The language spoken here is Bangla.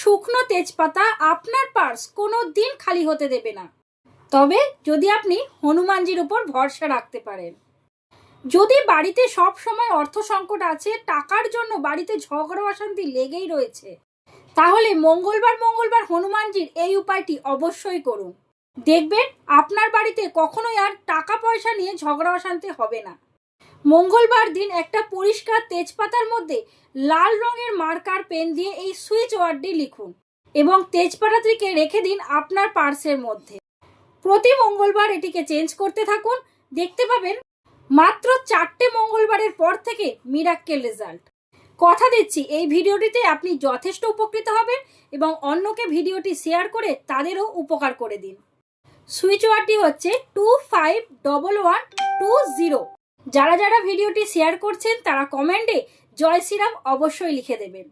শুকনো তেজপাতা আপনার পার্স কোনো দিন খালি হতে দেবে না, তবে যদি আপনি হনুমানজির উপর ভরসা রাখতে পারেন। যদি বাড়িতে সব সময় অর্থ সংকট আছে, টাকার জন্য বাড়িতে ঝগড়া অশান্তি লেগেই রয়েছে, তাহলে মঙ্গলবার হনুমানজির এই উপায়টি অবশ্যই করুন। দেখবেন আপনার বাড়িতে কখনোই আর টাকা পয়সা নিয়ে ঝগড়া অশান্তি হবে না। মঙ্গলবার দিন একটা পরিষ্কার তেজপাতার মধ্যে লাল রঙের মার্কার পেন দিয়ে এই সুইচ ওয়ার্ডটি লিখুন এবং তেজপাতাটিকে রেখে দিন আপনার পার্সের মধ্যে। প্রতি মঙ্গলবার এটিকে চেঞ্জ করতে থাকুন, দেখতে পাবেন মাত্র 4টে মঙ্গলবারের পর থেকে মিরাক্কেল রেজাল্ট। কথা দিচ্ছি এই ভিডিওটিতে আপনি যথেষ্ট উপকৃত হবেন এবং অন্যকে ভিডিওটি শেয়ার করে তাদেরও উপকার করে দিন। সুইচ ওয়ার্ডটি হচ্ছে 251120। যারা ভিডিওটি শেয়ার করছেন তারা কমেন্টে জয় শ্রীরাম অবশ্যই লিখে দেবেন।